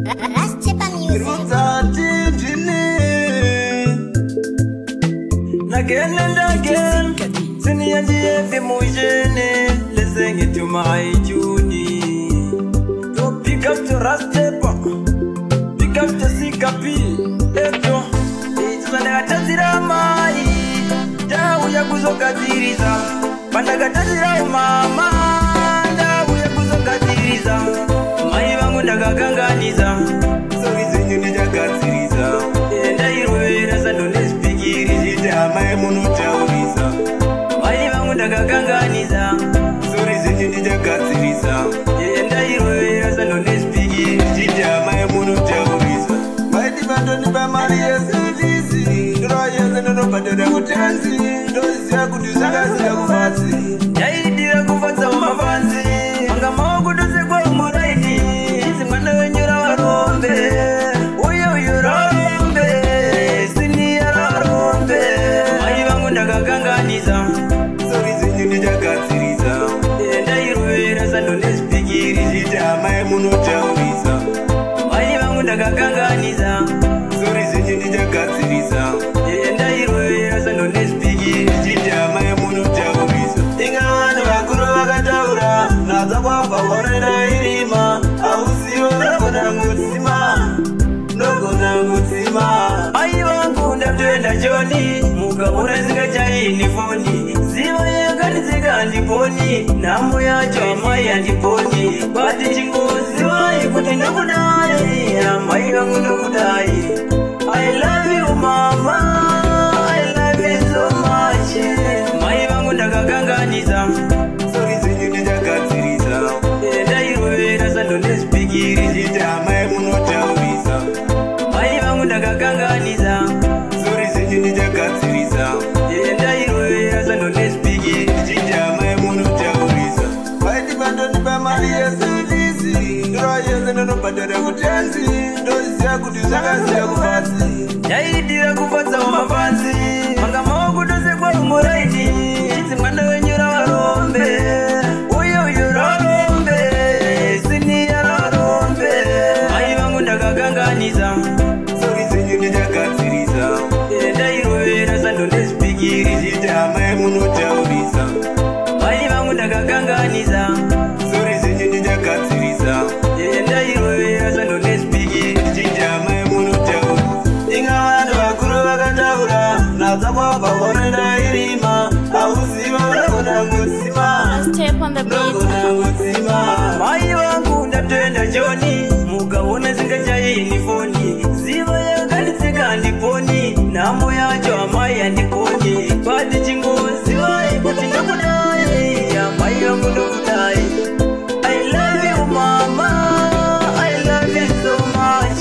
Rastepa music. Again and again, Sini and the Mujene, listening to my Judy. To pick up the Rastepa, pick up the Sikapi, Eto, it's when I touch it on my Yakuzo Katiriza, Pandagatira, Mama, Yakuzo Katiriza, my Mamunda Ganganiza, so is in Unida Katiriza, and I will as I don't speak it, my Monotauriza, my Mamunda Ganganiza, so is in Unida Katiriza, and I will as I don't speak it, my Monotauriza, my demand by Maria Sudisi, Royals and nobody that would dance. Yaidira kufatsa mafanzi Angama kuduze kwa umuraini Simana wenyura warombe Uyo uyo rombe Sini ya rombe Mai wangu ndakakanganiza Sori zinyu nijakatsiriza Enda iruwera sando nespikiri Zita mai munotauriza Mai wangu ndakakanganiza Sori zinyu nijakatsiriza Enda iruwera sando nespikiri Joni, muka unazinga chaini foni Ziwa ya kanizika andiponi Namu ya chama ya andiponi Bati chingu ziwa ikuti nakudai Amai wangu nakudai I love you mama I love you so much Mai wangu ndakakanganiza Sori zinyu nijakatsiriza Enda iruwera sando nespikiri Zita mai munotauriza Mai wangu ndakakanganiza Nijakatsiriza Yenda iruwera sando nespiki Jinja mai munotauriza Vaiti bandoni pa Maria Sudisi Royals and nobody kutanzi Ndoziya kuti zvakasiya kufatsi Yaidira kufatsa mafanzi Mangama kuduze kwa umuraini Simwana wenyura warombe Uyo uyo rombe Sini ya rombe Mai wangu ndakakanganiza Sori zenyu nijakatsiriza Zita mai munotauriza Mai vangu ndakakanganiza Sori zenyu nijakatsiriza Enda iruwera sando nespiki Zita mai munotauriza Inga vanhu vakuru vakataura Nadza kwabva horenda irima Auziva unogona ngutsima Unogona ngutsima Mai vangu ndatoenda Joni Mukaona zingachaini foni Ziva yakanditsika andiponi Namo yacho amai andiponi Bati chingozi vai kuti ndakudai Amai wangu ndakudai I love you mama I love you so much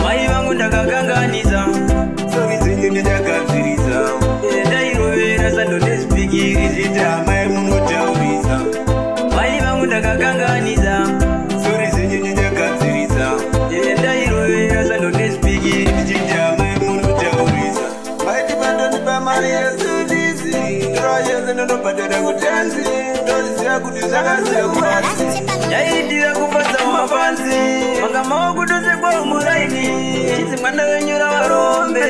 Mai wangu ndakakanganiza Sori zinyu nijakatsiriza Enda iruwera sando nespikiri Zita mai munotauriza Mai wangu ndakakanganiza Sori zinyu nijakatsiriza Enda iruwera sando nespikiri Zita mai munotauriza Vaiti bandoni pa Maria Sudisi Royals and nobody kutanzi Ndoziya kuti zvakasiya kufatsi Yaidira kufatsa mafanzi Mangama kuduze kwa umuraini Simwana wenyura warombe